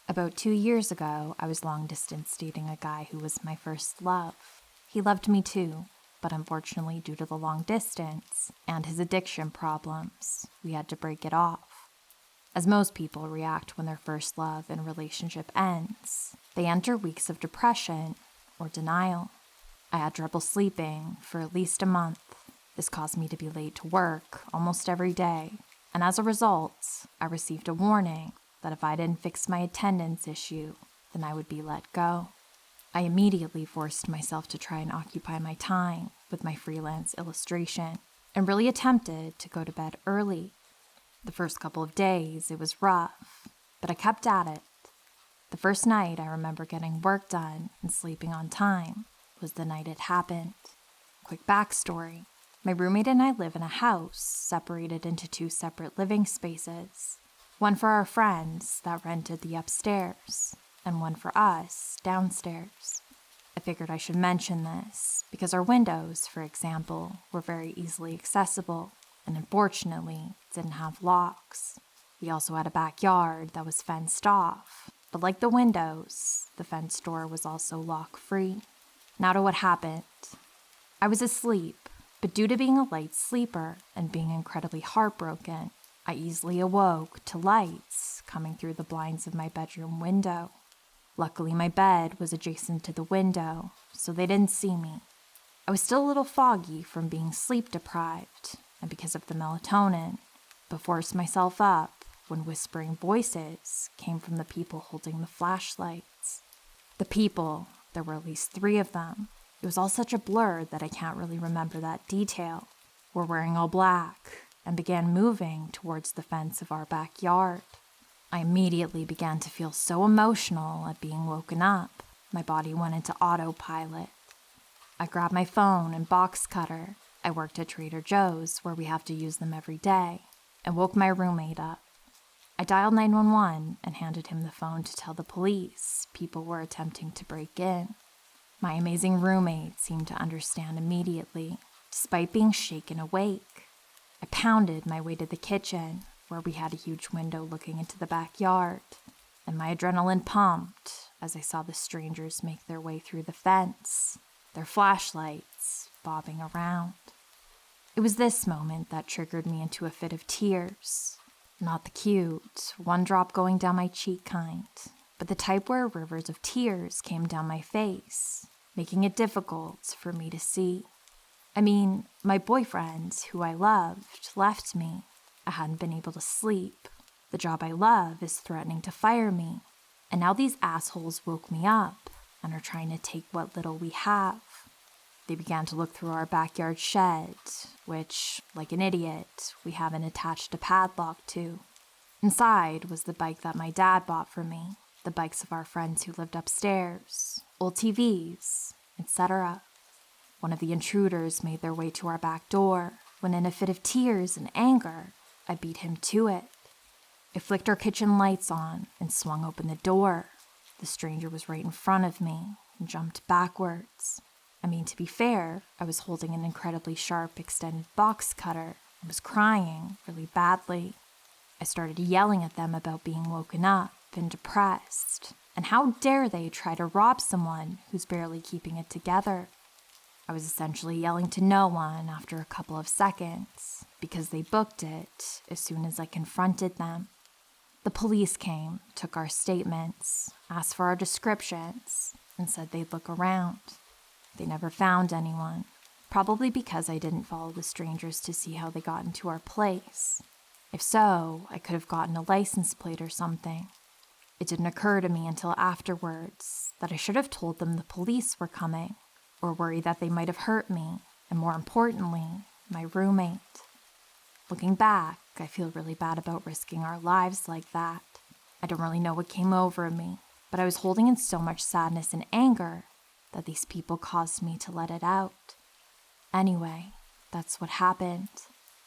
About 2 years ago, I was long-distance dating a guy who was my first love. He loved me too, but unfortunately due to the long distance and his addiction problems, we had to break it off. As most people react when their first love and relationship ends, they enter weeks of depression or denial. I had trouble sleeping for at least a month. This caused me to be late to work almost every day, and as a result, I received a warning that if I didn't fix my attendance issue, then I would be let go. I immediately forced myself to try and occupy my time with my freelance illustration and really attempted to go to bed early. The first couple of days, it was rough, but I kept at it. The first night I remember getting work done and sleeping on time was the night it happened. Quick backstory. My roommate and I live in a house separated into 2 separate living spaces. One for our friends that rented the upstairs, and one for us downstairs. I figured I should mention this because our windows, for example, were very easily accessible and unfortunately didn't have locks. We also had a backyard that was fenced off, but like the windows, the fenced door was also lock-free. Now to what happened. I was asleep, but due to being a light sleeper and being incredibly heartbroken, I easily awoke to lights coming through the blinds of my bedroom window. Luckily, my bed was adjacent to the window, so they didn't see me. I was still a little foggy from being sleep-deprived, and because of the melatonin, but forced myself up when whispering voices came from the people holding the flashlights. The people, there were at least 3 of them. It was all such a blur that I can't really remember that detail. Were wearing all black and began moving towards the fence of our backyard. I immediately began to feel so emotional at being woken up. My body went into autopilot. I grabbed my phone and box cutter. I worked at Trader Joe's, where we have to use them every day, and woke my roommate up. I dialed 911 and handed him the phone to tell the police people were attempting to break in. My amazing roommate seemed to understand immediately, despite being shaken awake. I pounded my way to the kitchen, where we had a huge window looking into the backyard, and my adrenaline pumped as I saw the strangers make their way through the fence, their flashlights bobbing around. It was this moment that triggered me into a fit of tears. Not the cute, one drop going down my cheek kind, but the type where rivers of tears came down my face, making it difficult for me to see. I mean, my boyfriend, who I loved, left me. I hadn't been able to sleep. The job I love is threatening to fire me. And now these assholes woke me up and are trying to take what little we have. They began to look through our backyard shed, which, like an idiot, we haven't attached a padlock to. Inside was the bike that my dad bought for me, the bikes of our friends who lived upstairs, old TVs, etc. One of the intruders made their way to our back door when, in a fit of tears and anger, I beat him to it. I flicked our kitchen lights on and swung open the door. The stranger was right in front of me and jumped backwards. I mean, to be fair, I was holding an incredibly sharp extended box cutter and was crying really badly. I started yelling at them about being woken up and depressed, and how dare they try to rob someone who's barely keeping it together. I was essentially yelling to no one after a couple of seconds because they booked it as soon as I confronted them. The police came, took our statements, asked for our descriptions, and said they'd look around. They never found anyone, probably because I didn't follow the strangers to see how they got into our place. If so, I could have gotten a license plate or something. It didn't occur to me until afterwards that I should have told them the police were coming, or worry that they might have hurt me, and more importantly, my roommate. Looking back, I feel really bad about risking our lives like that. I don't really know what came over me, but I was holding in so much sadness and anger that these people caused me to let it out. Anyway, that's what happened.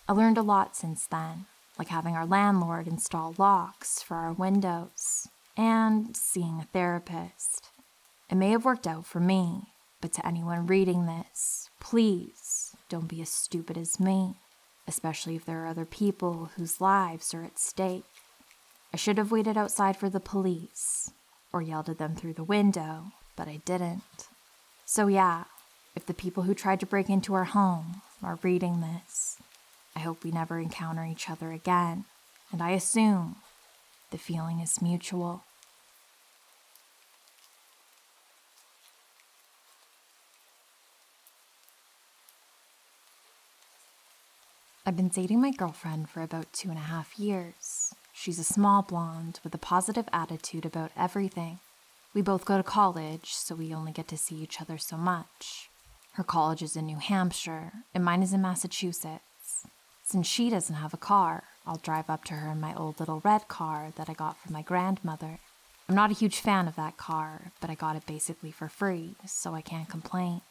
I learned a lot since then, like having our landlord install locks for our windows, and seeing a therapist. It may have worked out for me, but to anyone reading this, please don't be as stupid as me, especially if there are other people whose lives are at stake. I I should have waited outside for the police, or yelled at them through the window, but I didn't. So yeah, if the people who tried to break into our home are reading this, I hope we never encounter each other again, and I assume the feeling is mutual. I've been dating my girlfriend for about 2.5 years. She's a small blonde with a positive attitude about everything. We both go to college, so we only get to see each other so much. Her college is in New Hampshire, and mine is in Massachusetts. Since she doesn't have a car, I'll drive up to her in my old little red car that I got from my grandmother. I'm not a huge fan of that car, but I got it basically for free, so I can't complain.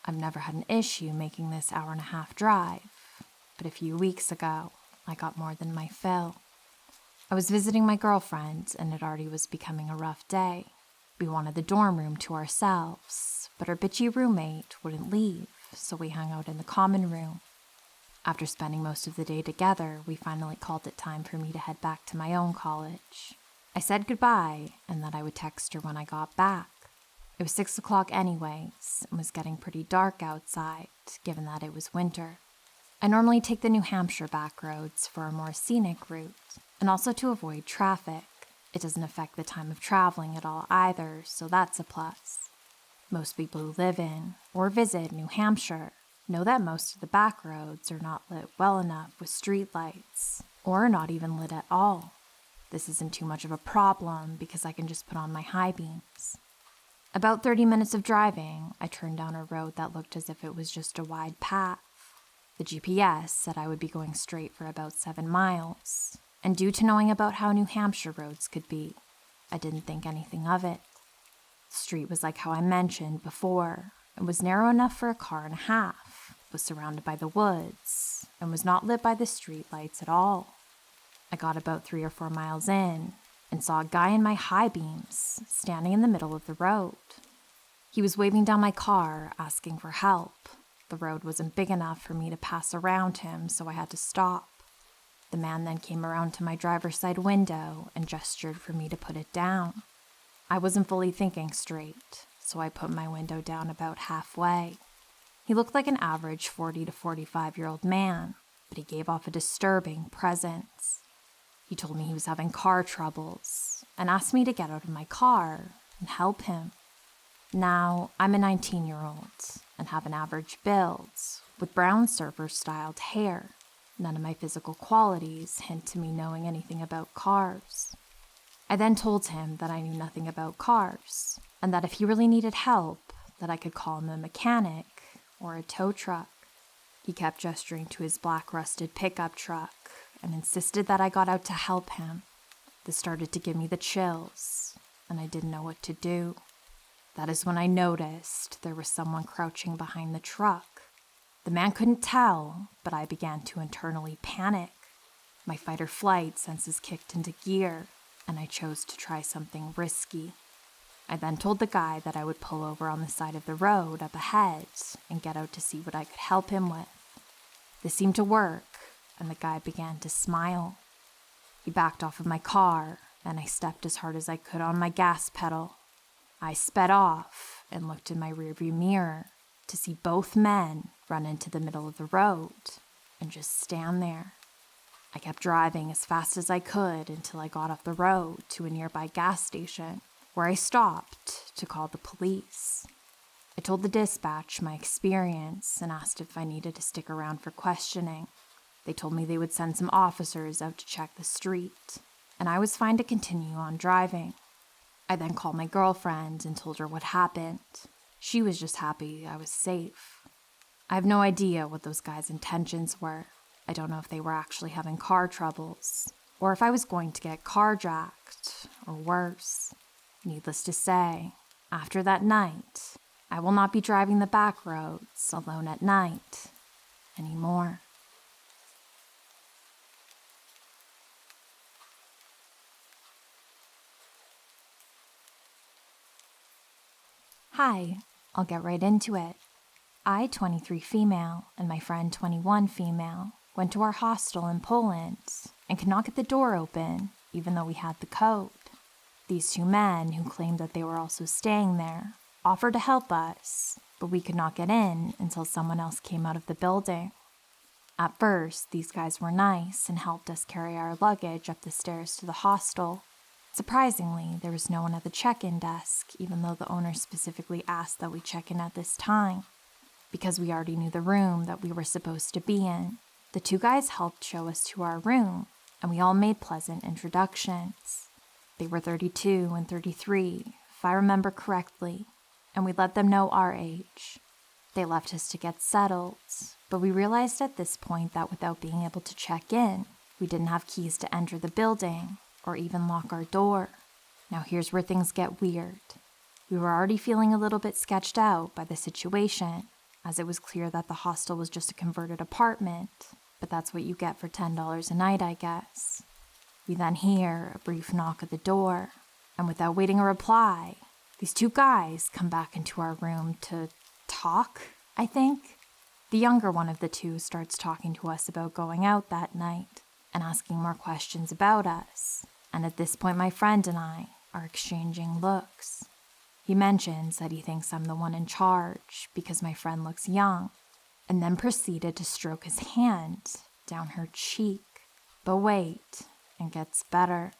I've never had an issue making this hour-and-a-half drive, but a few weeks ago, I got more than my fill. I was visiting my girlfriend, and it already was becoming a rough day. We wanted the dorm room to ourselves, but our bitchy roommate wouldn't leave, so we hung out in the common room. After spending most of the day together, we finally called it time for me to head back to my own college. I said goodbye, and that I would text her when I got back. It was 6 o'clock anyways, and was getting pretty dark outside, given that it was winter. I normally take the New Hampshire back roads for a more scenic route, and also to avoid traffic. It doesn't affect the time of traveling at all either, so that's a plus. Most people who live in or visit New Hampshire know that most of the back roads are not lit well enough with streetlights, or not even lit at all. This isn't too much of a problem because I can just put on my high beams. About 30 minutes of driving, I turned down a road that looked as if it was just a wide path. The GPS said I would be going straight for about 7 miles, and due to knowing about how New Hampshire roads could be, I didn't think anything of it. The street was like how I mentioned before. It was narrow enough for a car and a half, was surrounded by the woods, and was not lit by the street lights at all. I got about 3 or 4 miles in, and saw a guy in my high beams standing in the middle of the road. He was waving down my car, asking for help. The road wasn't big enough for me to pass around him, so I had to stop. The man then came around to my driver's side window and gestured for me to put it down. I wasn't fully thinking straight, so I put my window down about halfway. He looked like an average 40 to 45-year-old man, but he gave off a disturbing presence. He told me he was having car troubles and asked me to get out of my car and help him. Now, I'm a 19-year-old and have an average build with brown surfer-styled hair. None of my physical qualities hint to me knowing anything about cars. I then told him that I knew nothing about cars, and that if he really needed help, that I could call him a mechanic or a tow truck. He kept gesturing to his black rusted pickup truck and insisted that I got out to help him. This started to give me the chills, and I didn't know what to do. That is when I noticed there was someone crouching behind the truck. The man couldn't tell, but I began to internally panic. My fight or flight senses kicked into gear, and I chose to try something risky. I then told the guy that I would pull over on the side of the road up ahead and get out to see what I could help him with. This seemed to work, and the guy began to smile. He backed off of my car, and I stepped as hard as I could on my gas pedal. I sped off and looked in my rearview mirror to see both men run into the middle of the road and just stand there. I kept driving as fast as I could until I got off the road to a nearby gas station, where I stopped to call the police. I told the dispatch my experience and asked if I needed to stick around for questioning. They told me they would send some officers out to check the street, and I was fine to continue on driving. I then called my girlfriend and told her what happened. She was just happy I was safe. I have no idea what those guys' intentions were. I don't know if they were actually having car troubles, or if I was going to get carjacked, or worse. Needless to say, after that night, I will not be driving the back roads alone at night anymore. Hi, I'll get right into it. I, 23 female, and my friend 21 female, went to our hostel in Poland and could not get the door open even though we had the code. These two men, who claimed that they were also staying there, offered to help us, but we could not get in until someone else came out of the building. At first, these guys were nice and helped us carry our luggage up the stairs to the hostel. Surprisingly, there was no one at the check-in desk, even though the owner specifically asked that we check in at this time. Because we already knew the room that we were supposed to be in, the two guys helped show us to our room, and we all made pleasant introductions. They were 32 and 33, if I remember correctly, and we let them know our age. They left us to get settled, but we realized at this point that without being able to check in, we didn't have keys to enter the building or even lock our door. Now here's where things get weird. We were already feeling a little bit sketched out by the situation, as it was clear that the hostel was just a converted apartment, but that's what you get for $10 a night, I guess. We then hear a brief knock at the door, and without waiting a reply, these two guys come back into our room to talk, I think. The younger one of the two starts talking to us about going out that night and asking more questions about us, and at this point my friend and I are exchanging looks. He mentions that he thinks I'm the one in charge because my friend looks young, and then proceeded to stroke his hand down her cheek. But wait, it gets better.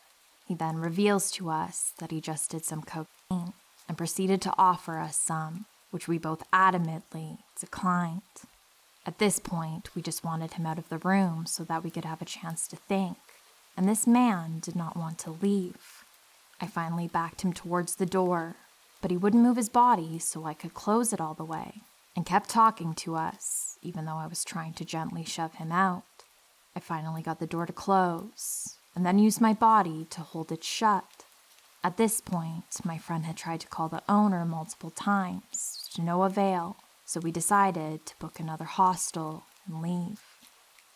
He then reveals to us that he just did some cocaine and proceeded to offer us some, which we both adamantly declined. At this point, we just wanted him out of the room so that we could have a chance to think, and this man did not want to leave. I finally backed him towards the door, but he wouldn't move his body so I could close it all the way, and kept talking to us, even though I was trying to gently shove him out. I finally got the door to close, and then used my body to hold it shut. At this point, my friend had tried to call the owner multiple times, to no avail, so we decided to book another hostel and leave.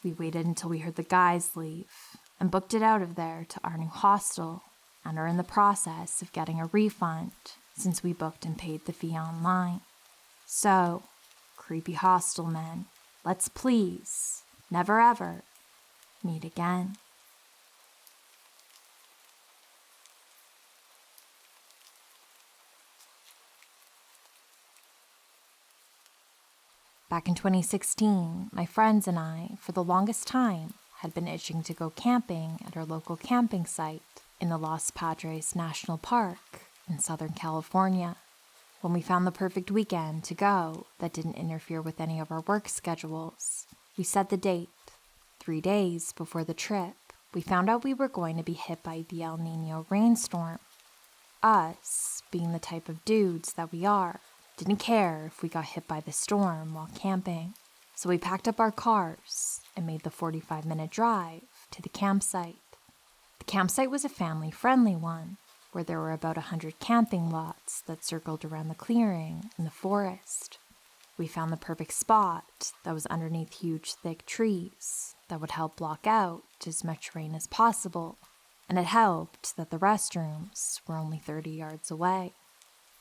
We waited until we heard the guys leave, and booked it out of there to our new hostel, and are in the process of getting a refund since we booked and paid the fee online. So, creepy hostel men, let's please, never ever, meet again. Back in 2016, my friends and I, for the longest time, had been itching to go camping at our local camping site in the Los Padres National Park in Southern California. When we found the perfect weekend to go that didn't interfere with any of our work schedules, we set the date. 3 days before the trip, we found out we were going to be hit by the El Nino rainstorm. Us, being the type of dudes that we are, didn't care if we got hit by the storm while camping, so we packed up our cars and made the 45-minute drive to the campsite. The campsite was a family-friendly one, where there were about 100 camping lots that circled around the clearing in the forest. We found the perfect spot that was underneath huge, thick trees that would help block out as much rain as possible, and it helped that the restrooms were only 30 yards away.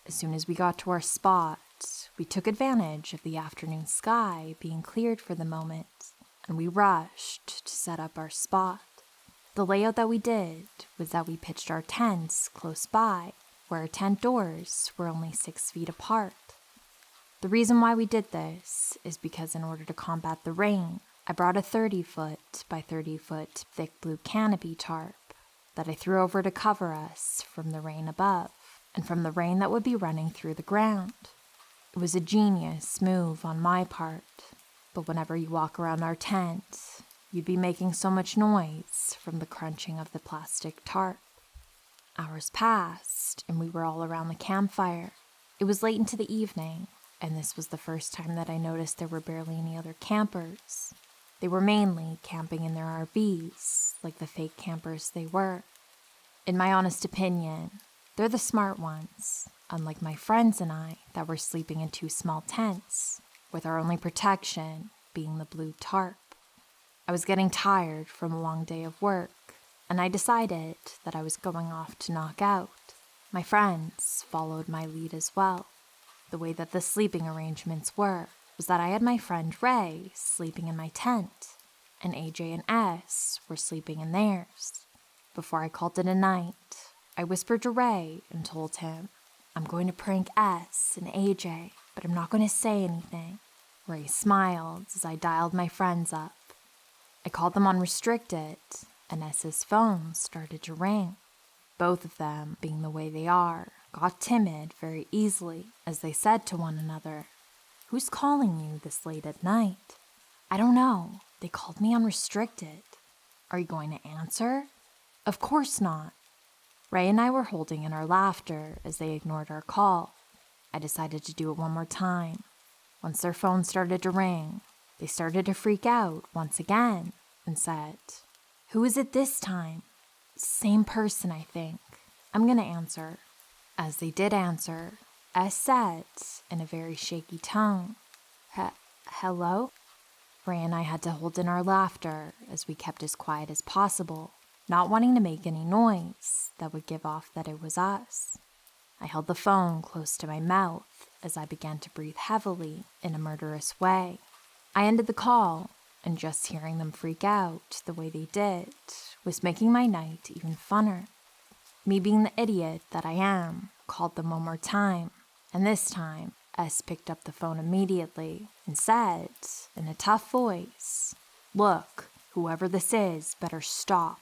As soon as we got to our spot, we took advantage of the afternoon sky being cleared for the moment, and we rushed to set up our spot. The layout that we did was that we pitched our tents close by, where our tent doors were only 6 feet apart. The reason why we did this is because in order to combat the rain, I brought a 30-foot by 30-foot thick blue canopy tarp that I threw over to cover us from the rain above and from the rain that would be running through the ground. It was a genius move on my part, but whenever you walk around our tent, you'd be making so much noise from the crunching of the plastic tarp. Hours passed, and we were all around the campfire. It was late into the evening, and this was the first time that I noticed there were barely any other campers. They were mainly camping in their RVs, like the fake campers they were. In my honest opinion, they're the smart ones, unlike my friends and I that were sleeping in 2 small tents, with our only protection being the blue tarp. I was getting tired from a long day of work, and I decided that I was going off to knock out. My friends followed my lead as well. The way that the sleeping arrangements were was that I had my friend Ray sleeping in my tent, and AJ and S were sleeping in theirs. Before I called it a night, I whispered to Ray and told him, I'm going to prank S and AJ, but I'm not going to say anything. Ray smiled as I dialed my friends up. I called them unrestricted, and S's phone started to ring. Both of them, being the way they are, got timid very easily as they said to one another, Who's calling you this late at night? I don't know. They called me unrestricted. Are you going to answer? Of course not. Ray and I were holding in our laughter as they ignored our call. I decided to do it one more time. Once their phone started to ring, they started to freak out once again and said, Who is it this time? Same person, I think. I'm going to answer. As they did answer, S said in a very shaky tone, Hello? Ray and I had to hold in our laughter as we kept as quiet as possible, not wanting to make any noise that would give off that it was us. I held the phone close to my mouth as I began to breathe heavily in a murderous way. I ended the call, and just hearing them freak out the way they did was making my night even funner. Me being the idiot that I am, called them one more time, and this time S picked up the phone immediately and said, in a tough voice, Look, whoever this is better stop.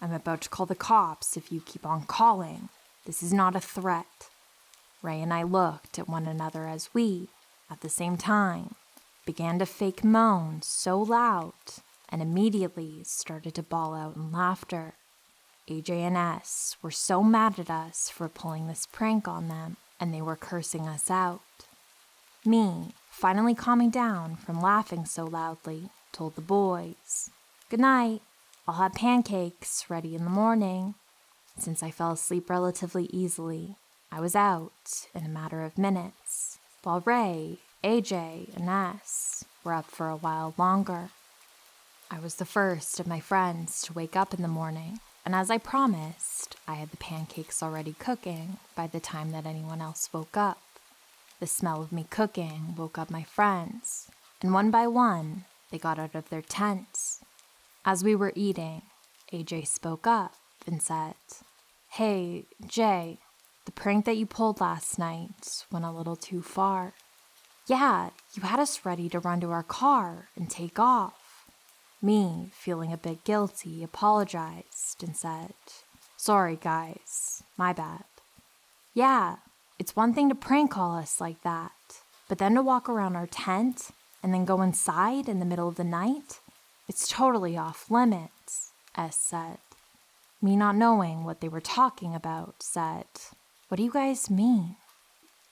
I'm about to call the cops if you keep on calling. This is not a threat. Ray and I looked at one another as we, at the same time, began to fake moan so loud and immediately started to bawl out in laughter. AJ and S were so mad at us for pulling this prank on them, and they were cursing us out. Me, finally calming down from laughing so loudly, told the boys, Good night. I'll have pancakes ready in the morning. Since I fell asleep relatively easily, I was out in a matter of minutes, while Ray, AJ, and S were up for a while longer. I was the first of my friends to wake up in the morning, and as I promised, I had the pancakes already cooking by the time that anyone else woke up. The smell of me cooking woke up my friends, and one by one, they got out of their tents. As we were eating, AJ spoke up and said, Hey, Jay, the prank that you pulled last night went a little too far. Yeah, you had us ready to run to our car and take off. Me, feeling a bit guilty, apologized and said, Sorry, guys, my bad. Yeah, it's one thing to prank call us like that, but then to walk around our tent and then go inside in the middle of the night? It's totally off limits, S said. Me not knowing what they were talking about said, What do you guys mean?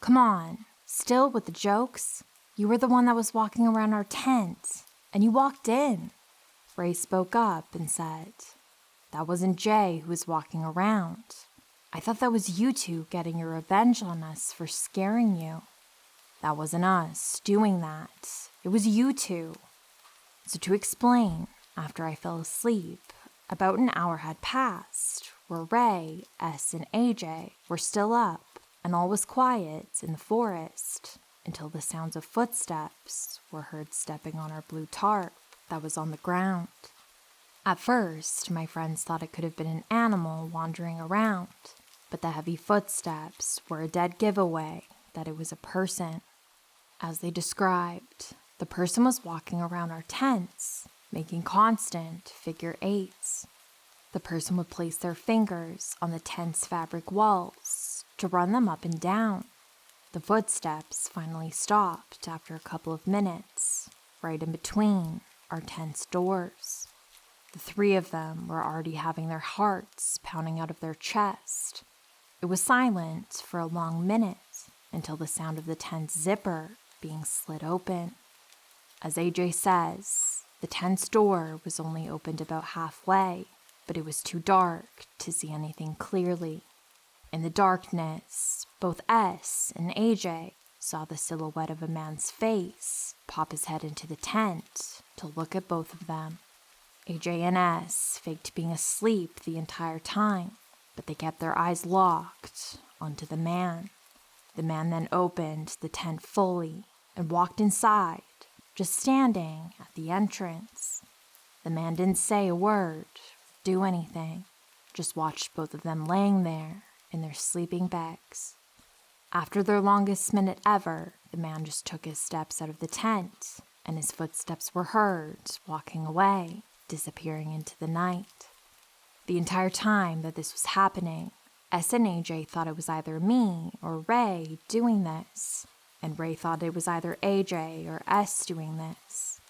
Come on, still with the jokes? You were the one that was walking around our tent, and you walked in. Ray spoke up and said, That wasn't Jay who was walking around. I thought that was you two getting your revenge on us for scaring you. That wasn't us doing that. It was you two. So to explain, after I fell asleep, about an hour had passed where Ray, S, and AJ were still up and all was quiet in the forest until the sounds of footsteps were heard stepping on our blue tarp that was on the ground. At first, my friends thought it could have been an animal wandering around, but the heavy footsteps were a dead giveaway that it was a person. As they described, the person was walking around our tents, making constant figure eights. The person would place their fingers on the tent's fabric walls to run them up and down. The footsteps finally stopped after a couple of minutes, right in between our tent's doors. The three of them were already having their hearts pounding out of their chest. It was silent for a long minute until the sound of the tent's zipper being slid open. As AJ says, the tent's door was only opened about halfway, but it was too dark to see anything clearly. In the darkness, both S and AJ saw the silhouette of a man's face pop his head into the tent to look at both of them. AJ and S faked being asleep the entire time, but they kept their eyes locked onto the man. The man then opened the tent fully and walked inside, just standing at the entrance. The man didn't say a word, do anything. just watched both of them laying there in their sleeping bags. After their longest minute ever, the man just took his steps out of the tent, and his footsteps were heard walking away, disappearing into the night. The entire time that this was happening, S and AJ thought it was either me or Ray doing this, and Ray thought it was either AJ or S doing this.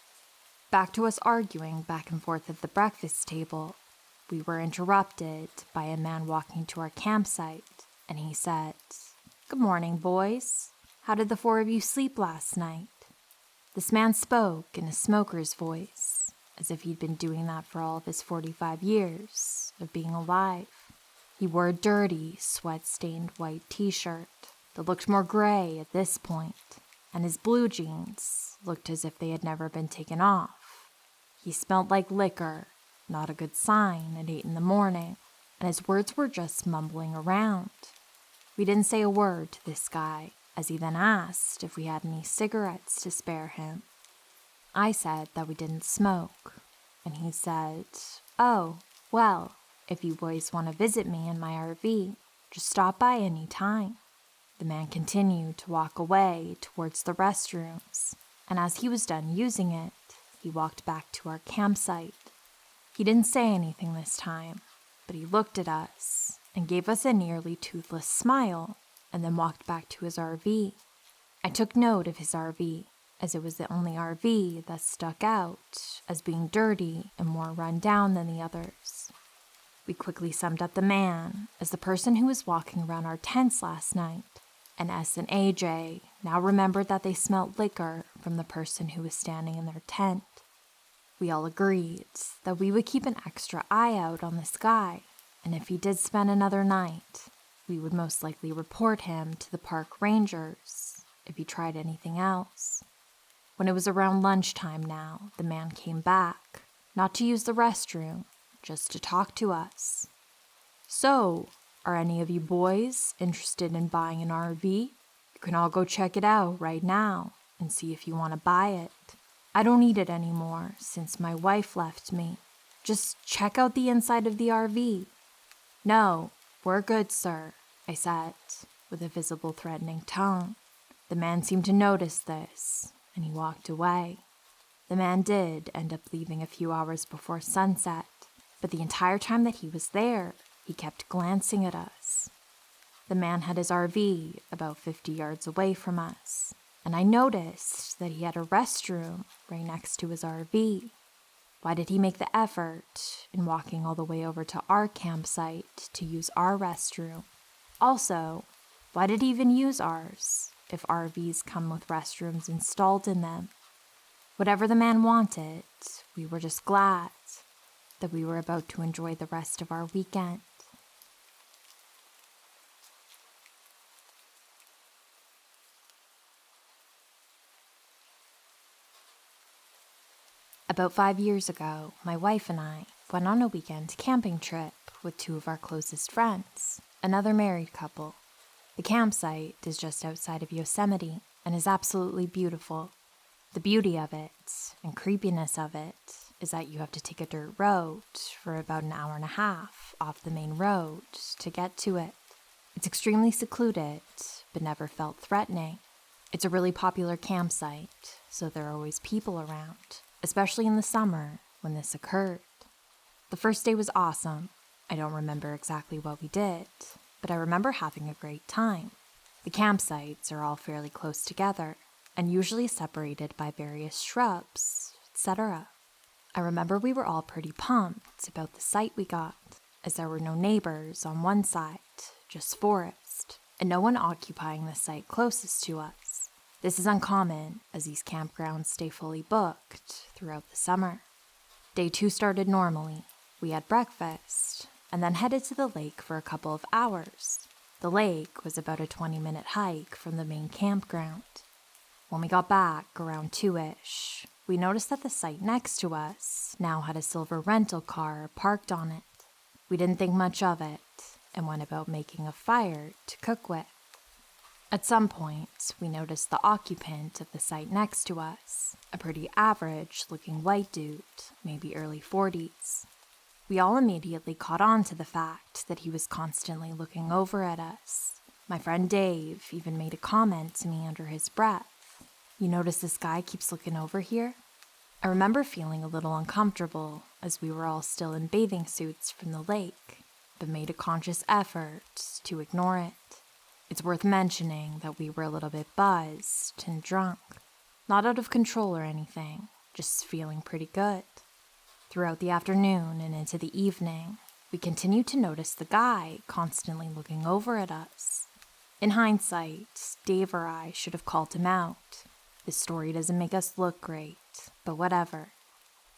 Back to us arguing back and forth at the breakfast table, we were interrupted by a man walking to our campsite, and he said, "Good morning, boys. How did the four of you sleep last night?" This man spoke in a smoker's voice, as if he'd been doing that for all of his 45 years of being alive. He wore a dirty, sweat-stained white t-shirt that looked more gray at this point, and his blue jeans looked as if they had never been taken off. He smelled like liquor, not a good sign at 8 in the morning, and his words were just mumbling around. We didn't say a word to this guy, as he then asked if we had any cigarettes to spare him. I said that we didn't smoke, and he said, "Oh, well, if you boys want to visit me in my RV, just stop by any time." The man continued to walk away towards the restrooms, and as he was done using it, he walked back to our campsite. He didn't say anything this time, but he looked at us and gave us a nearly toothless smile, and then walked back to his RV. I took note of his RV, as it was the only RV that stuck out as being dirty and more run down than the others. We quickly summed up the man as the person who was walking around our tents last night, and S and AJ now remembered that they smelled liquor from the person who was standing in their tent. We all agreed that we would keep an extra eye out on this guy, and if he did spend another night, we would most likely report him to the park rangers if he tried anything else. When it was around lunchtime now, the man came back, not to use the restroom, just to talk to us. "So, are any of you boys interested in buying an RV? You can all go check it out right now and see if you want to buy it. I don't need it anymore since my wife left me. Just check out the inside of the RV." "No, we're good, sir," I said, with a visible threatening tone. The man seemed to notice this, and he walked away. The man did end up leaving a few hours before sunset, but the entire time that he was there, he kept glancing at us. The man had his RV about 50 yards away from us, and I noticed that he had a restroom right next to his RV. Why did he make the effort in walking all the way over to our campsite to use our restroom? Also, why did he even use ours if RVs come with restrooms installed in them? Whatever the man wanted, we were just glad that we were about to enjoy the rest of our weekend. About 5 years ago, my wife and I went on a weekend camping trip with two of our closest friends, another married couple. The campsite is just outside of Yosemite and is absolutely beautiful. The beauty of it and creepiness of it is that you have to take a dirt road for about an hour and a half off the main road to get to it. It's extremely secluded, but never felt threatening. It's a really popular campsite, so there are always people around, especially in the summer when this occurred. The first day was awesome. I don't remember exactly what we did, but I remember having a great time. The campsites are all fairly close together and usually separated by various shrubs, etc. I remember we were all pretty pumped about the site we got, as there were no neighbors on one side, just forest, and no one occupying the site closest to us. This is uncommon, as these campgrounds stay fully booked throughout the summer. Day 2 started normally. We had breakfast, and then headed to the lake for a couple of hours. The lake was about a 20-minute hike from the main campground. When we got back around 2-ish, we noticed that the site next to us now had a silver rental car parked on it. We didn't think much of it, and went about making a fire to cook with. At some point, we noticed the occupant of the site next to us, a pretty average-looking white dude, maybe early 40s. We all immediately caught on to the fact that he was constantly looking over at us. My friend Dave even made a comment to me under his breath. "You notice this guy keeps looking over here?" I remember feeling a little uncomfortable as we were all still in bathing suits from the lake, but made a conscious effort to ignore it. It's worth mentioning that we were a little bit buzzed and drunk. Not out of control or anything, just feeling pretty good. Throughout the afternoon and into the evening, we continued to notice the guy constantly looking over at us. In hindsight, Dave or I should have called him out. This story doesn't make us look great, but whatever.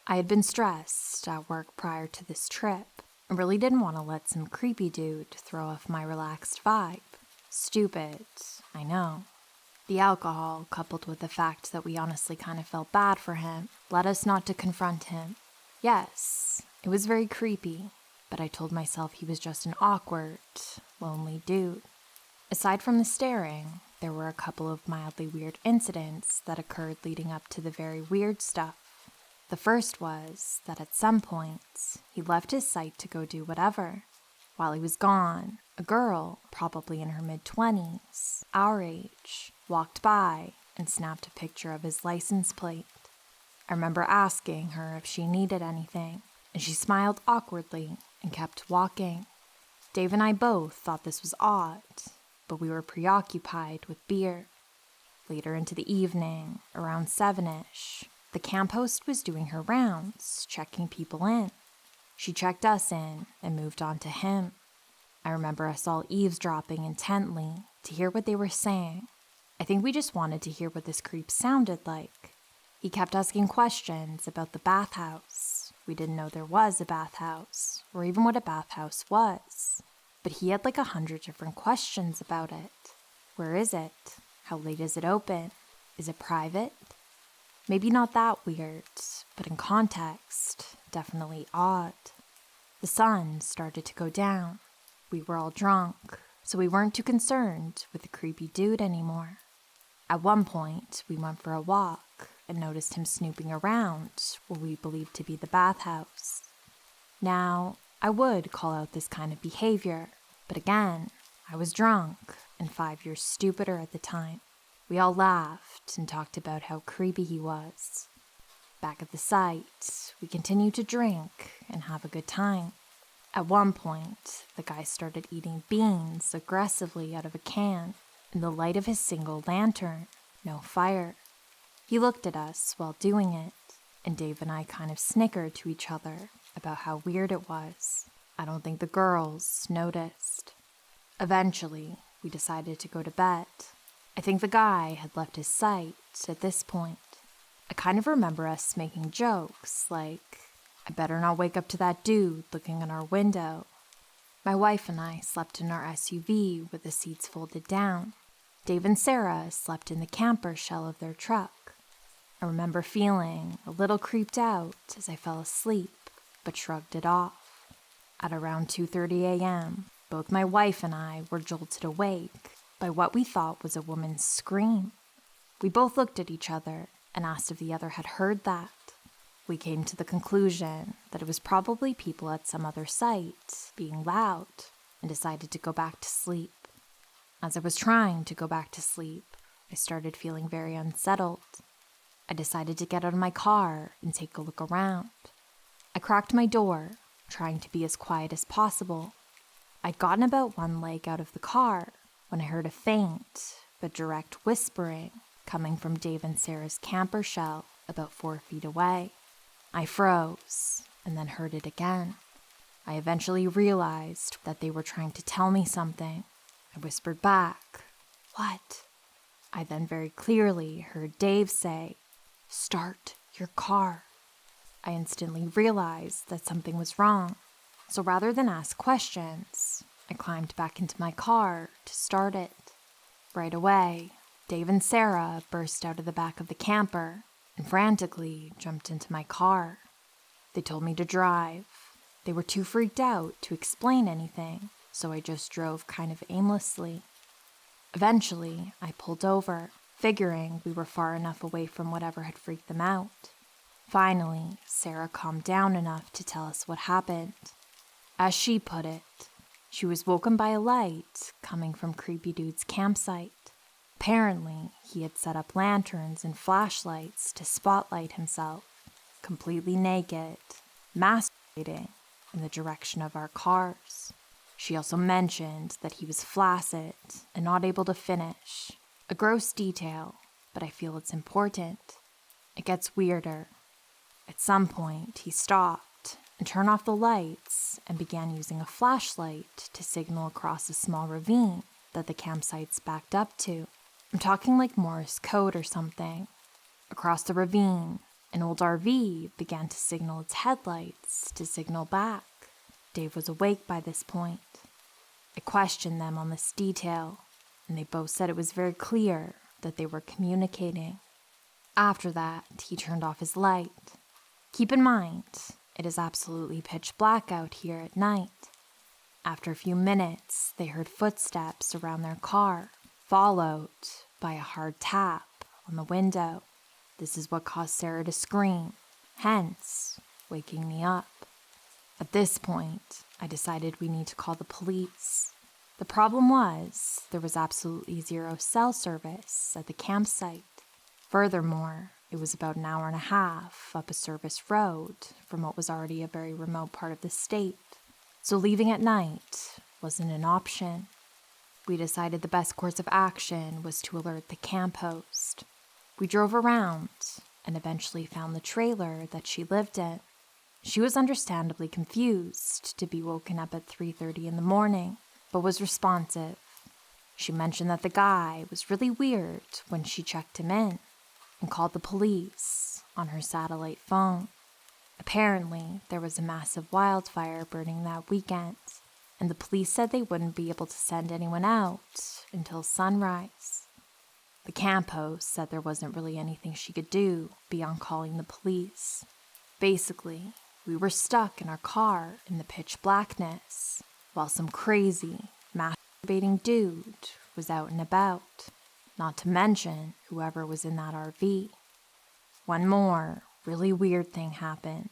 I had been stressed at work prior to this trip and really didn't want to let some creepy dude throw off my relaxed vibe. Stupid, I know. The alcohol, coupled with the fact that we honestly kind of felt bad for him, led us not to confront him. Yes, it was very creepy, but I told myself he was just an awkward, lonely dude. Aside from the staring, there were a couple of mildly weird incidents that occurred leading up to the very weird stuff. The first was that at some point, he left his site to go do whatever. While he was gone, a girl, probably in her mid-20s, our age, walked by and snapped a picture of his license plate. I remember asking her if she needed anything, and she smiled awkwardly and kept walking. Dave and I both thought this was odd, but we were preoccupied with beer. Later into the evening, around 7-ish, the camp host was doing her rounds, checking people in. She checked us in and moved on to him. I remember us all eavesdropping intently to hear what they were saying. I think we just wanted to hear what this creep sounded like. He kept asking questions about the bathhouse. We didn't know there was a bathhouse, or even what a bathhouse was. But he had like 100 different questions about it. Where is it? How late is it open? Is it private? Maybe not that weird, but in context, definitely odd. The sun started to go down. We were all drunk, so we weren't too concerned with the creepy dude anymore. At one point, we went for a walk and noticed him snooping around what we believed to be the bathhouse. Now, I would call out this kind of behavior, but again, I was drunk and 5 years stupider at the time. We all laughed and talked about how creepy he was. Back at the site, we continued to drink and have a good time. At one point, the guy started eating beans aggressively out of a can in the light of his single lantern, no fire. He looked at us while doing it, and Dave and I kind of snickered to each other about how weird it was. I don't think the girls noticed. Eventually, we decided to go to bed. I think the guy had left his site at this point. I kind of remember us making jokes like, "I better not wake up to that dude looking in our window." My wife and I slept in our SUV with the seats folded down. Dave and Sarah slept in the camper shell of their truck. I remember feeling a little creeped out as I fell asleep, but shrugged it off. At around 2:30 a.m., both my wife and I were jolted awake by what we thought was a woman's scream. We both looked at each other and asked if the other had heard that. We came to the conclusion that it was probably people at some other site being loud and decided to go back to sleep. As I was trying to go back to sleep, I started feeling very unsettled. I decided to get out of my car and take a look around. I cracked my door, trying to be as quiet as possible. I'd gotten about one leg out of the car when I heard a faint but direct whispering coming from Dave and Sarah's camper shell about 4 feet away. I froze and then heard it again. I eventually realized that they were trying to tell me something. I whispered back, "What?" I then very clearly heard Dave say, "Start your car." I instantly realized that something was wrong, so rather than ask questions, I climbed back into my car to start it. Right away, Dave and Sarah burst out of the back of the camper and frantically jumped into my car. They told me to drive. They were too freaked out to explain anything, so I just drove kind of aimlessly. Eventually, I pulled over, figuring we were far enough away from whatever had freaked them out. Finally, Sarah calmed down enough to tell us what happened. As she put it, she was woken by a light coming from Creepy Dude's campsite. Apparently, he had set up lanterns and flashlights to spotlight himself, completely naked, masturbating in the direction of our cars. She also mentioned that he was flaccid and not able to finish. A gross detail, but I feel it's important. It gets weirder. At some point, he stopped and turned off the lights and began using a flashlight to signal across a small ravine that the campsite's backed up to. I'm talking like Morse code or something. Across the ravine, an old RV began to signal its headlights to signal back. Dave was awake by this point. I questioned them on this detail, and they both said it was very clear that they were communicating. After that, he turned off his light. Keep in mind, it is absolutely pitch black out here at night. After a few minutes, they heard footsteps around their car, followed by a hard tap on the window. This is what caused Sarah to scream, hence waking me up. At this point, I decided we need to call the police. The problem was, there was absolutely zero cell service at the campsite. Furthermore, it was about an hour and a half up a service road from what was already a very remote part of the state, so leaving at night wasn't an option. We decided the best course of action was to alert the camp host. We drove around and eventually found the trailer that she lived in. She was understandably confused to be woken up at 3:30 in the morning, but was responsive. She mentioned that the guy was really weird when she checked him in and called the police on her satellite phone. Apparently, there was a massive wildfire burning that weekend, and the police said they wouldn't be able to send anyone out until sunrise. The camp host said there wasn't really anything she could do beyond calling the police. Basically, we were stuck in our car in the pitch blackness, while some crazy, masturbating dude was out and about, not to mention whoever was in that RV. One more really weird thing happened.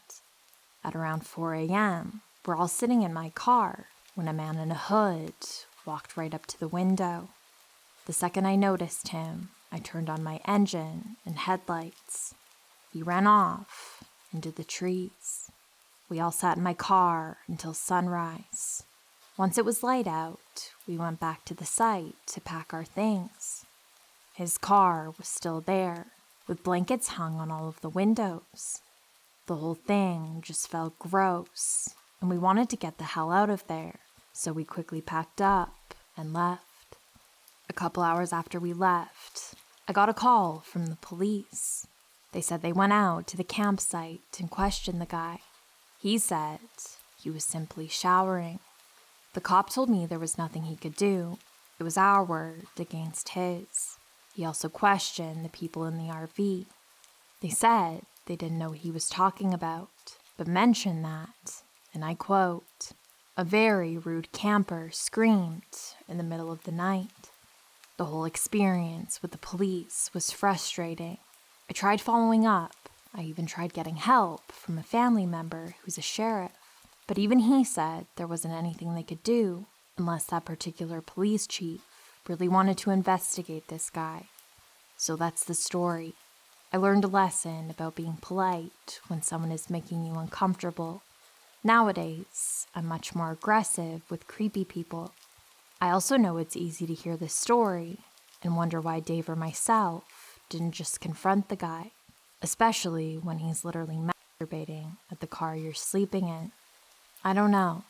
At around 4 a.m., we're all sitting in my car when a man in a hood walked right up to the window. The second I noticed him, I turned on my engine and headlights. He ran off into the trees. We all sat in my car until sunrise. Once it was light out, we went back to the site to pack our things. His car was still there, with blankets hung on all of the windows. The whole thing just felt gross, and we wanted to get the hell out of there, so we quickly packed up and left. A couple hours after we left, I got a call from the police. They said they went out to the campsite and questioned the guy. He said he was simply showering. The cop told me there was nothing he could do. It was our word against his. He also questioned the people in the RV. They said they didn't know what he was talking about, but mentioned that, and I quote, "A very rude camper screamed in the middle of the night." The whole experience with the police was frustrating. I tried following up. I even tried getting help from a family member who's a sheriff, but even he said there wasn't anything they could do unless that particular police chief really wanted to investigate this guy. So that's the story. I learned a lesson about being polite when someone is making you uncomfortable. Nowadays, I'm much more aggressive with creepy people. I also know it's easy to hear this story and wonder why Dave or myself didn't just confront the guy, especially when he's literally masturbating at the car you're sleeping in. I don't know.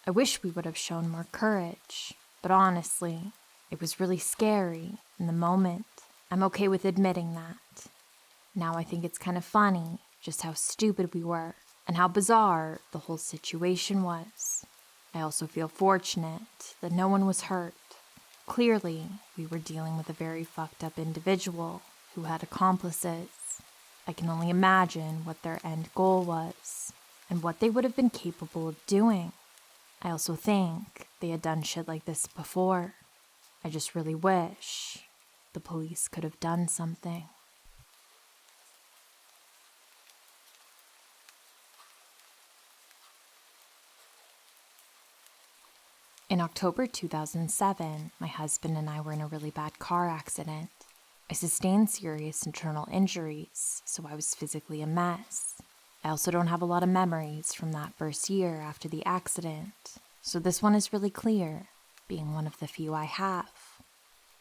I wish we would have shown more courage, but honestly, it was really scary in the moment. I'm okay with admitting that. Now I think it's kind of funny just how stupid we were and how bizarre the whole situation was. I also feel fortunate that no one was hurt. Clearly, we were dealing with a very fucked up individual who had accomplices. I can only imagine what their end goal was and what they would have been capable of doing. I also think they had done shit like this before. I just really wish the police could have done something. In October 2007, my husband and I were in a really bad car accident. I sustained serious internal injuries, so I was physically a mess. I also don't have a lot of memories from that first year after the accident, so this one is really clear, being one of the few I have.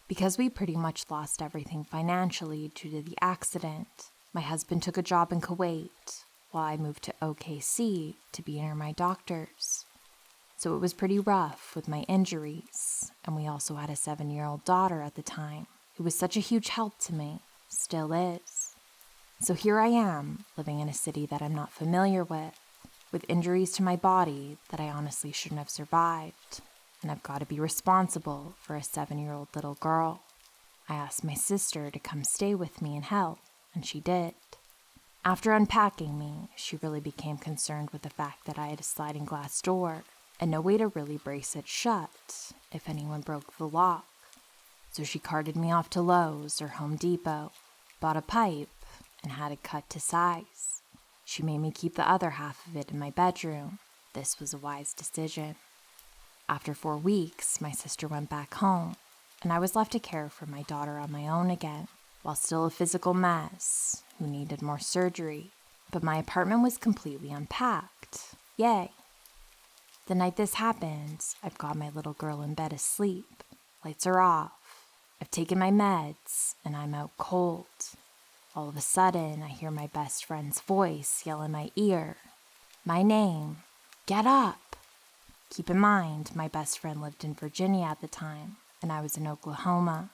Because we pretty much lost everything financially due to the accident, my husband took a job in Kuwait, while I moved to OKC to be near my doctors. So it was pretty rough with my injuries, and we also had a 7-year-old daughter at the time, who was such a huge help to me, still is. So here I am, living in a city that I'm not familiar with injuries to my body that I honestly shouldn't have survived, and I've got to be responsible for a 7-year-old little girl. I asked my sister to come stay with me and help, and she did. After unpacking me, she really became concerned with the fact that I had a sliding glass door and no way to really brace it shut if anyone broke the lock. So she carted me off to Lowe's or Home Depot, bought a pipe, and had it cut to size. She made me keep the other half of it in my bedroom. This was a wise decision. After 4 weeks, my sister went back home, and I was left to care for my daughter on my own again, while still a physical mess who needed more surgery. But my apartment was completely unpacked. Yay! The night this happened, I've got my little girl in bed asleep. Lights are off. I've taken my meds, and I'm out cold. All of a sudden, I hear my best friend's voice yell in my ear. My name. Get up! Keep in mind, my best friend lived in Virginia at the time, and I was in Oklahoma.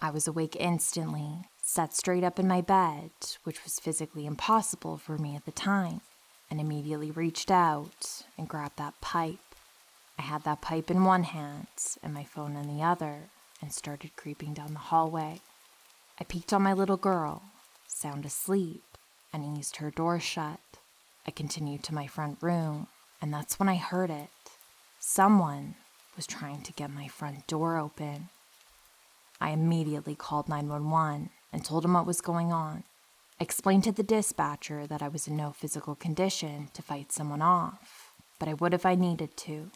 I was awake instantly, sat straight up in my bed, which was physically impossible for me at the time, and immediately reached out and grabbed that pipe. I had that pipe in one hand and my phone in the other, and started creeping down the hallway. I peeked on my little girl, sound asleep, and eased her door shut. I continued to my front room, and that's when I heard it. Someone was trying to get my front door open. I immediately called 911 and told him what was going on. I explained to the dispatcher that I was in no physical condition to fight someone off, but I would if I needed to.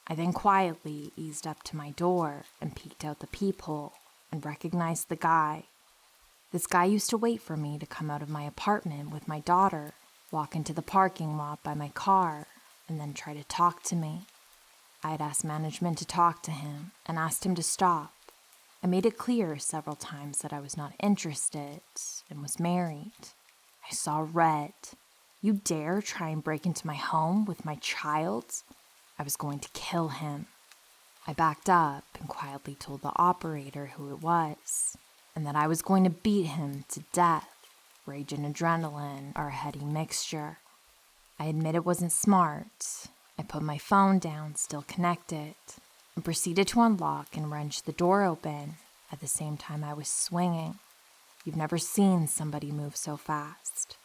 I then quietly eased up to my door and peeked out the peephole and recognized the guy. This guy used to wait for me to come out of my apartment with my daughter, walk into the parking lot by my car, and then try to talk to me. I had asked management to talk to him and asked him to stop. I made it clear several times that I was not interested and was married. I saw red. You dare try and break into my home with my child? I was going to kill him. I backed up and quietly told the operator who it was, and that I was going to beat him to death. Rage and adrenaline are a heady mixture. I admit it wasn't smart. I put my phone down, still connected, and proceeded to unlock and wrench the door open at the same time I was swinging. You've never seen somebody move so fast.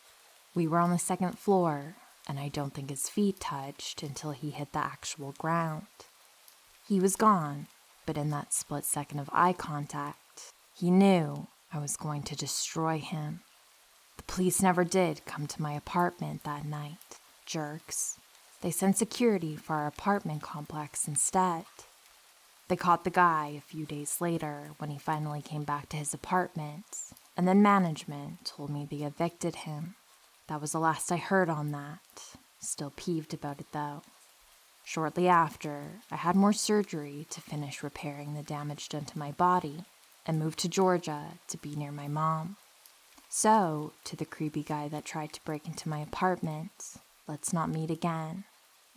We were on the second floor, and I don't think his feet touched until he hit the actual ground. He was gone, but in that split second of eye contact, he knew I was going to destroy him. The police never did come to my apartment that night. Jerks. They sent security for our apartment complex instead. They caught the guy a few days later when he finally came back to his apartment, and then management told me they evicted him. That was the last I heard on that. Still peeved about it though. Shortly after, I had more surgery to finish repairing the damage done to my body and moved to Georgia to be near my mom. So, to the creepy guy that tried to break into my apartment, let's not meet again.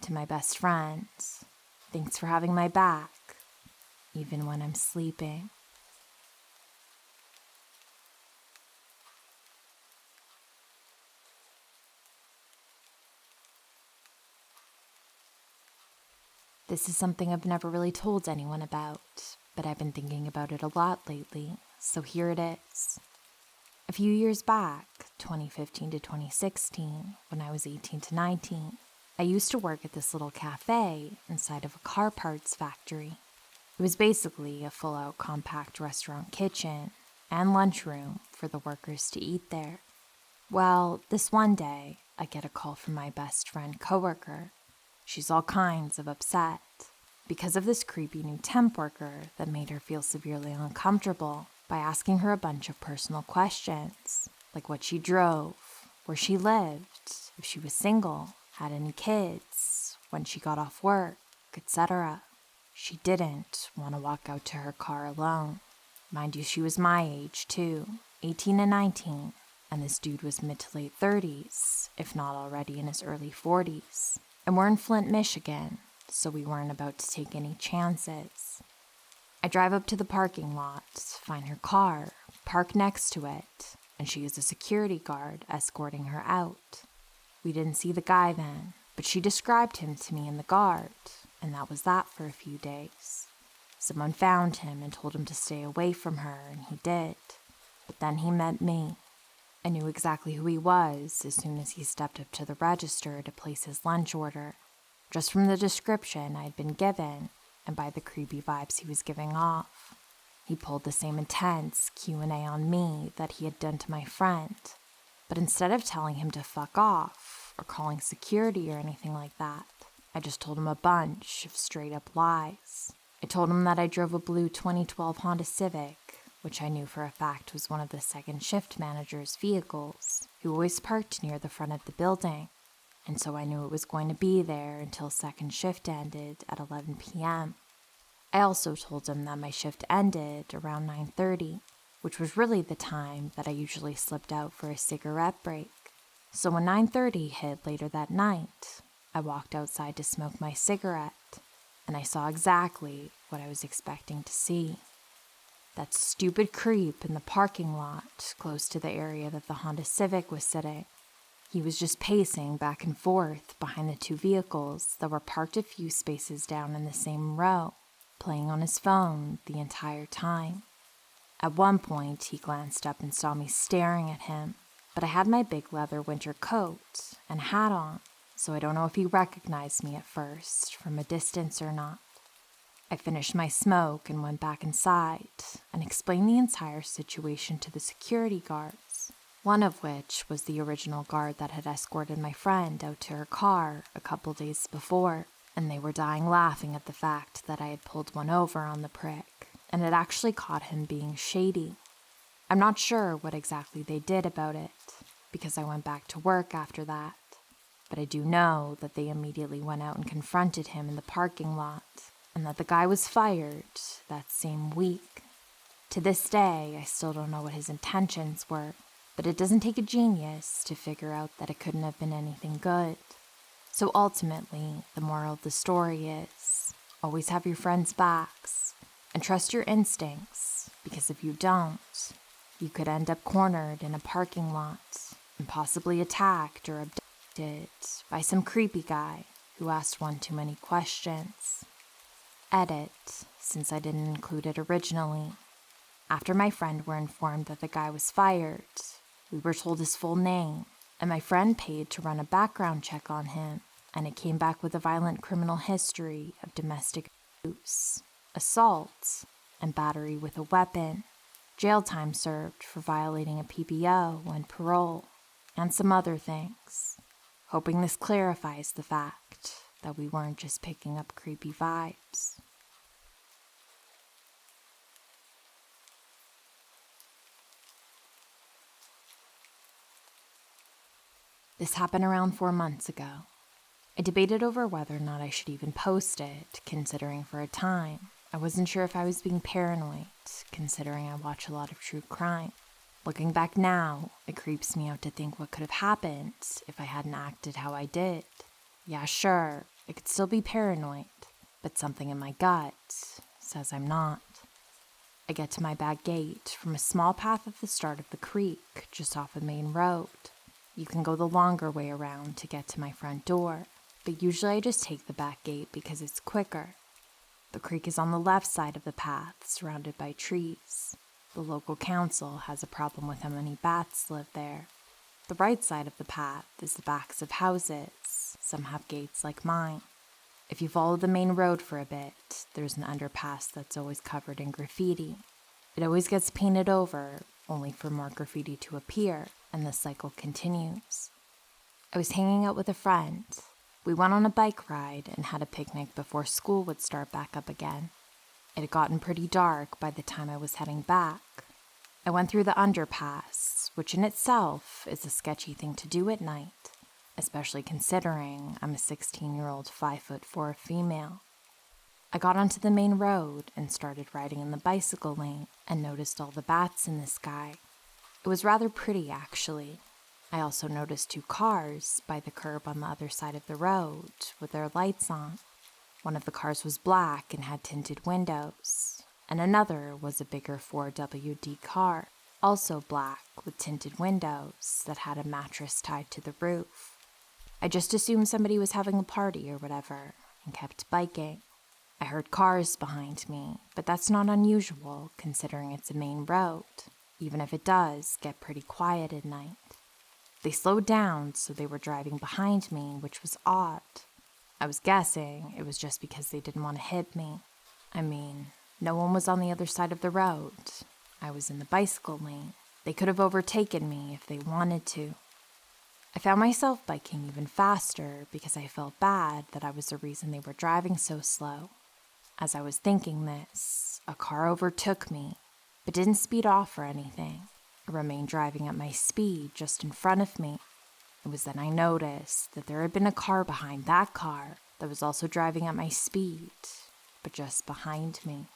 To my best friends, thanks for having my back, even when I'm sleeping. This is something I've never really told anyone about, but I've been thinking about it a lot lately, so here it is. A few years back, 2015 to 2016, when I was 18 to 19, I used to work at this little cafe inside of a car parts factory. It was basically a full-out compact restaurant kitchen and lunchroom for the workers to eat there. Well, this one day, I get a call from my best friend coworker. She's all kinds of upset. because of this creepy new temp worker that made her feel severely uncomfortable by asking her a bunch of personal questions, like what she drove, where she lived, if she was single, had any kids, when she got off work, etc. She didn't want to walk out to her car alone. Mind you, she was my age too, 18 and 19, and this dude was mid to late 30s, if not already in his early 40s. And we're in Flint, Michigan, so we weren't about to take any chances. I drive up to the parking lot, find her car, park next to it, and she is a security guard escorting her out. We didn't see the guy then, but she described him to me in the guard, and that was that for a few days. Someone found him and told him to stay away from her, and he did. But then he met me. I knew exactly who he was as soon as he stepped up to the register to place his lunch order, just from the description I had been given and by the creepy vibes he was giving off. He pulled the same intense Q&A on me that he had done to my friend, but instead of telling him to fuck off or calling security or anything like that, I just told him a bunch of straight up lies. I told him that I drove a blue 2012 Honda Civic, which I knew for a fact was one of the second shift manager's vehicles, who always parked near the front of the building, and so I knew it was going to be there until second shift ended at 11 p.m. I also told him that my shift ended around 9:30, which was really the time that I usually slipped out for a cigarette break. So when 9:30 hit later that night, I walked outside to smoke my cigarette, and I saw exactly what I was expecting to see. That stupid creep in the parking lot close to the area that the Honda Civic was sitting. He was just pacing back and forth behind the two vehicles that were parked a few spaces down in the same row, playing on his phone the entire time. At one point, he glanced up and saw me staring at him, but I had my big leather winter coat and hat on, so I don't know if he recognized me at first from a distance or not. I finished my smoke and went back inside and explained the entire situation to the security guards, one of which was the original guard that had escorted my friend out to her car a couple days before, and they were dying laughing at the fact that I had pulled one over on the prick, and it actually caught him being shady. I'm not sure what exactly they did about it, because I went back to work after that, but I do know that they immediately went out and confronted him in the parking lot, and that the guy was fired that same week. To this day, I still don't know what his intentions were, but it doesn't take a genius to figure out that it couldn't have been anything good. So ultimately, the moral of the story is, always have your friends' backs, and trust your instincts, because if you don't, you could end up cornered in a parking lot, and possibly attacked or abducted by some creepy guy who asked one too many questions. Edit, since I didn't include it originally. After my friend were informed that the guy was fired, we were told his full name, and my friend paid to run a background check on him, and it came back with a violent criminal history of domestic abuse, assault, and battery with a weapon, jail time served for violating a PBO and parole, and some other things, hoping this clarifies the fact that we weren't just picking up creepy vibes. This happened around 4 months ago. I debated over whether or not I should even post it, considering for a time I wasn't sure if I was being paranoid, considering I watch a lot of true crime. Looking back now, it creeps me out to think what could have happened if I hadn't acted how I did. Yeah, sure, I could still be paranoid, but something in my gut says I'm not. I get to my back gate from a small path at the start of the creek, just off a main road. You can go the longer way around to get to my front door, but usually I just take the back gate because it's quicker. The creek is on the left side of the path, surrounded by trees. The local council has a problem with how many bats live there. The right side of the path is the backs of houses. Some have gates like mine. If you follow the main road for a bit, there's an underpass that's always covered in graffiti. It always gets painted over, only for more graffiti to appear, and the cycle continues. I was hanging out with a friend, We went on a bike ride and had a picnic before school would start back up again. It had gotten pretty dark by the time I was heading back. I went through the underpass, which in itself is a sketchy thing to do at night, especially considering I'm a 16-year-old 5'4" female. I got onto the main road and started riding in the bicycle lane and noticed all the bats in the sky. It was rather pretty, actually. I also noticed 2 cars by the curb on the other side of the road with their lights on. One of the cars was black and had tinted windows, and another was a bigger 4WD car, also black with tinted windows that had a mattress tied to the roof. I just assumed somebody was having a party or whatever and kept biking. I heard cars behind me, but that's not unusual considering it's a main road, even if it does get pretty quiet at night. They slowed down, so they were driving behind me, which was odd. I was guessing it was just because they didn't want to hit me. I mean, no one was on the other side of the road. I was in the bicycle lane. They could have overtaken me if they wanted to. I found myself biking even faster because I felt bad that I was the reason they were driving so slow. As I was thinking this, a car overtook me, but didn't speed off or anything. I remained driving at my speed just in front of me. It was then I noticed that there had been a car behind that car that was also driving at my speed, but just behind me.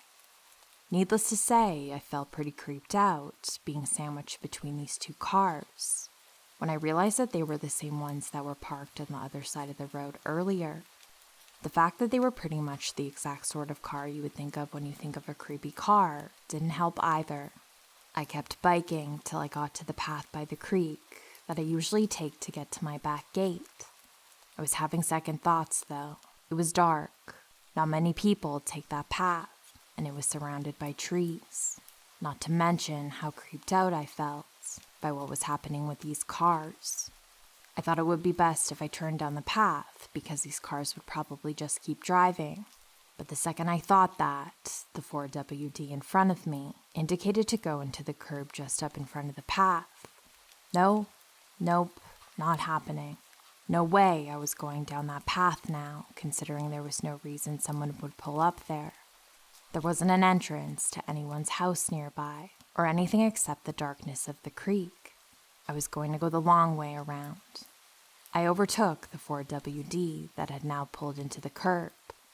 Needless to say, I felt pretty creeped out, being sandwiched between these 2 cars. When I realized that they were the same ones that were parked on the other side of the road earlier, the fact that they were pretty much the exact sort of car you would think of when you think of a creepy car didn't help either. I kept biking till I got to the path by the creek that I usually take to get to my back gate. I was having second thoughts, though. It was dark. Not many people take that path, and it was surrounded by trees. Not to mention how creeped out I felt by what was happening with these cars. I thought it would be best if I turned down the path because these cars would probably just keep driving. But the second I thought that, the 4WD in front of me indicated to go into the curb just up in front of the path. Nope, not happening. No way I was going down that path now, considering there was no reason someone would pull up there. There wasn't an entrance to anyone's house nearby, or anything except the darkness of the creek. I was going to go the long way around. I overtook the 4WD that had now pulled into the curb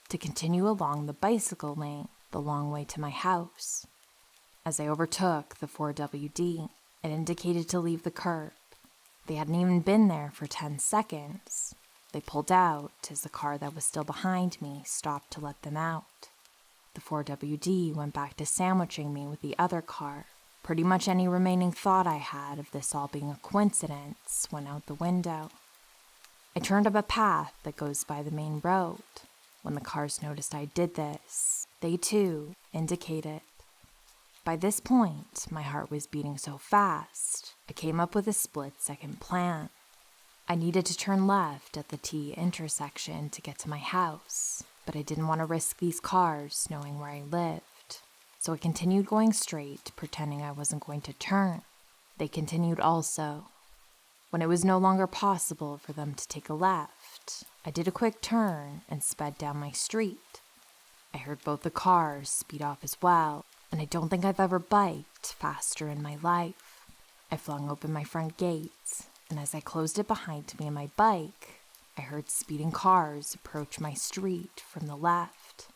to continue along the bicycle lane the long way to my house. As I overtook the 4WD, it indicated to leave the curb. They hadn't even been there for 10 seconds. They pulled out as the car that was still behind me stopped to let them out. The 4WD went back to sandwiching me with the other car. Pretty much any remaining thought I had of this all being a coincidence went out the window. I turned up a path that goes by the main road. When the cars noticed I did this, they too indicated. By this point, my heart was beating so fast, I came up with a split-second plan. I needed to turn left at the T intersection to get to my house, but I didn't want to risk these cars knowing where I lived. So I continued going straight, pretending I wasn't going to turn. They continued also. When it was no longer possible for them to take a left, I did a quick turn and sped down my street. I heard both the cars speed off as well, and I don't think I've ever biked faster in my life. I flung open my front gates, and as I closed it behind me and my bike, I heard speeding cars approach my street from the left.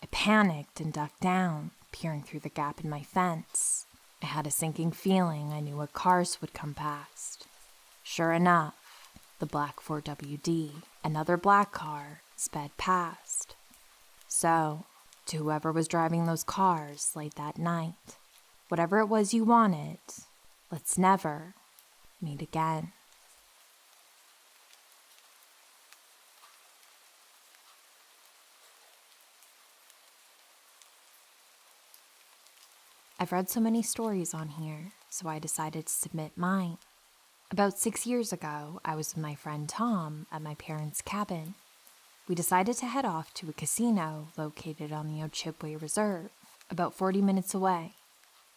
I panicked and ducked down, peering through the gap in my fence. I had a sinking feeling I knew what cars would come past. Sure enough, the black 4WD, another black car, sped past. So, to whoever was driving those cars late that night, whatever it was you wanted, let's never meet again. I've read so many stories on here, so I decided to submit mine. About 6 years ago, I was with my friend Tom at my parents' cabin. We decided to head off to a casino located on the Ojibwe Reserve, about 40 minutes away.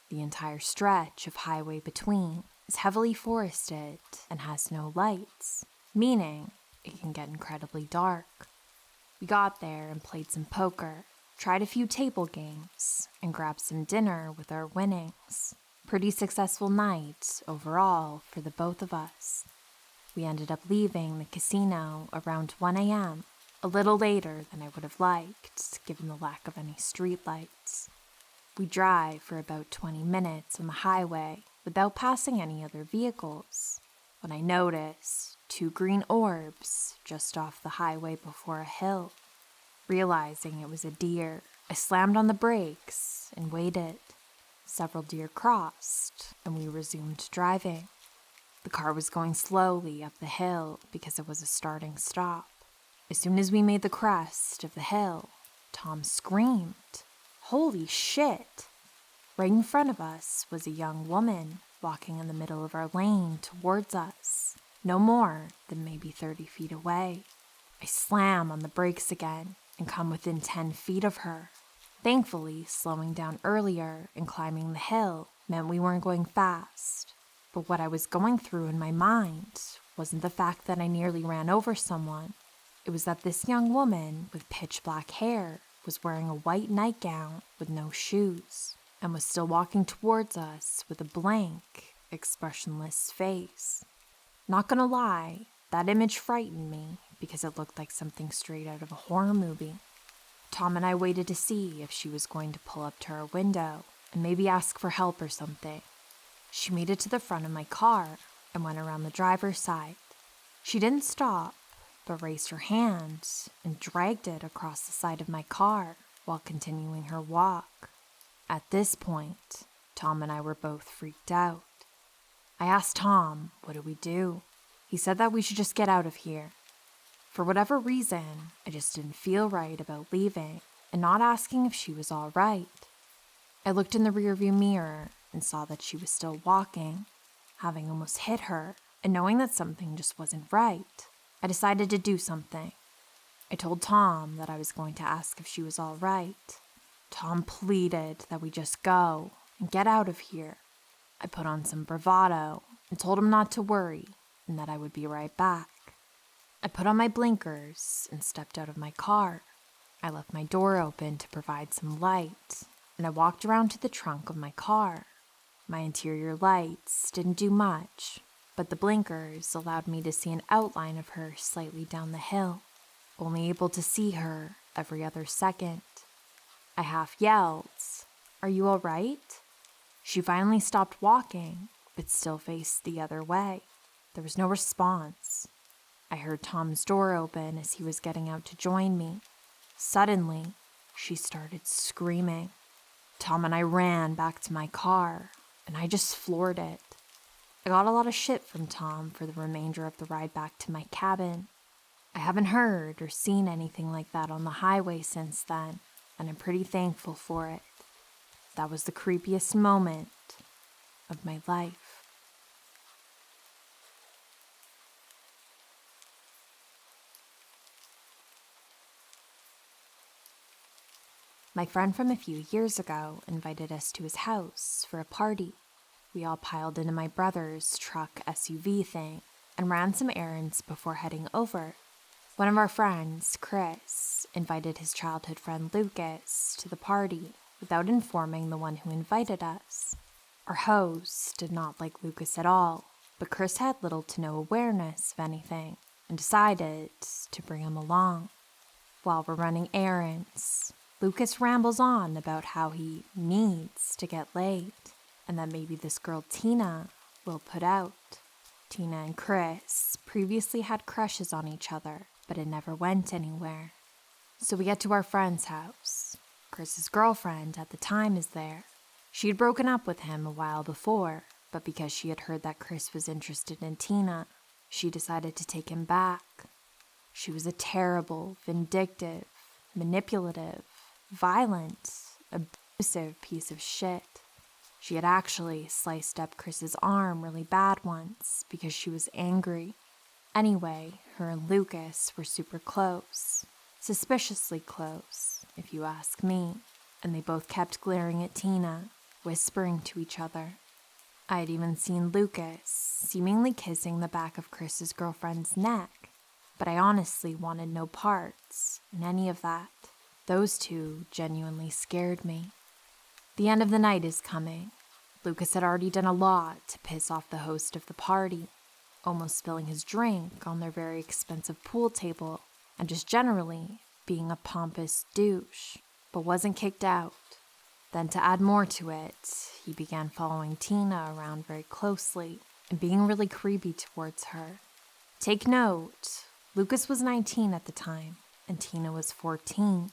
The entire stretch of highway between is heavily forested and has no lights, meaning it can get incredibly dark. We got there and played some poker, tried a few table games, and grabbed some dinner with our winnings. Pretty successful night overall for the both of us. We ended up leaving the casino around 1 a.m., a little later than I would have liked, given the lack of any streetlights. We drive for about 20 minutes on the highway without passing any other vehicles, when I noticed 2 green orbs just off the highway before a hill. Realizing it was a deer, I slammed on the brakes and waited. Several deer crossed, and we resumed driving. The car was going slowly up the hill because it was a starting stop. As soon as we made the crest of the hill, Tom screamed, "Holy shit!" Right in front of us was a young woman walking in the middle of our lane towards us, no more than maybe 30 feet away. I slam on the brakes again and come within 10 feet of her. Thankfully, slowing down earlier and climbing the hill meant we weren't going fast. But what I was going through in my mind wasn't the fact that I nearly ran over someone. It was that this young woman with pitch black hair was wearing a white nightgown with no shoes and was still walking towards us with a blank, expressionless face. Not gonna lie, that image frightened me because it looked like something straight out of a horror movie. Tom and I waited to see if she was going to pull up to our window and maybe ask for help or something. She made it to the front of my car and went around the driver's side. She didn't stop, but raised her hand and dragged it across the side of my car while continuing her walk. At this point, Tom and I were both freaked out. I asked Tom, what do we do? He said that we should just get out of here. For whatever reason, I just didn't feel right about leaving and not asking if she was all right. I looked in the rearview mirror and saw that she was still walking, having almost hit her, and knowing that something just wasn't right, I decided to do something. I told Tom that I was going to ask if she was all right. Tom pleaded that we just go and get out of here. I put on some bravado and told him not to worry and that I would be right back. I put on my blinkers and stepped out of my car. I left my door open to provide some light, and I walked around to the trunk of my car. My interior lights didn't do much, but the blinkers allowed me to see an outline of her slightly down the hill, only able to see her every other second. I half yelled, "Are you all right?" She finally stopped walking, but still faced the other way. There was no response. I heard Tom's door open as he was getting out to join me. Suddenly, she started screaming. Tom and I ran back to my car, and I just floored it. I got a lot of shit from Tom for the remainder of the ride back to my cabin. I haven't heard or seen anything like that on the highway since then, and I'm pretty thankful for it. That was the creepiest moment of my life. My friend from a few years ago invited us to his house for a party. We all piled into my brother's truck SUV thing and ran some errands before heading over. One of our friends, Chris, invited his childhood friend Lucas to the party without informing the one who invited us. Our host did not like Lucas at all, but Chris had little to no awareness of anything and decided to bring him along. While we're running errands, Lucas rambles on about how he needs to get laid and that maybe this girl Tina will put out. Tina and Chris previously had crushes on each other, but it never went anywhere. So we get to our friend's house. Chris's girlfriend at the time is there. She had broken up with him a while before, but because she had heard that Chris was interested in Tina, she decided to take him back. She was a terrible, vindictive, manipulative, violent, abusive piece of shit. She had actually sliced up Chris's arm really bad once because she was angry. Anyway, her and Lucas were super close. Suspiciously close, if you ask me. And they both kept glaring at Tina, whispering to each other. I had even seen Lucas seemingly kissing the back of Chris's girlfriend's neck. but I honestly wanted no parts in any of that. Those two genuinely scared me. The end of the night is coming. Lucas had already done a lot to piss off the host of the party, almost spilling his drink on their very expensive pool table, and just generally being a pompous douche, but wasn't kicked out. Then to add more to it, he began following Tina around very closely and being really creepy towards her. Take note, Lucas was 19 at the time, and Tina was 14.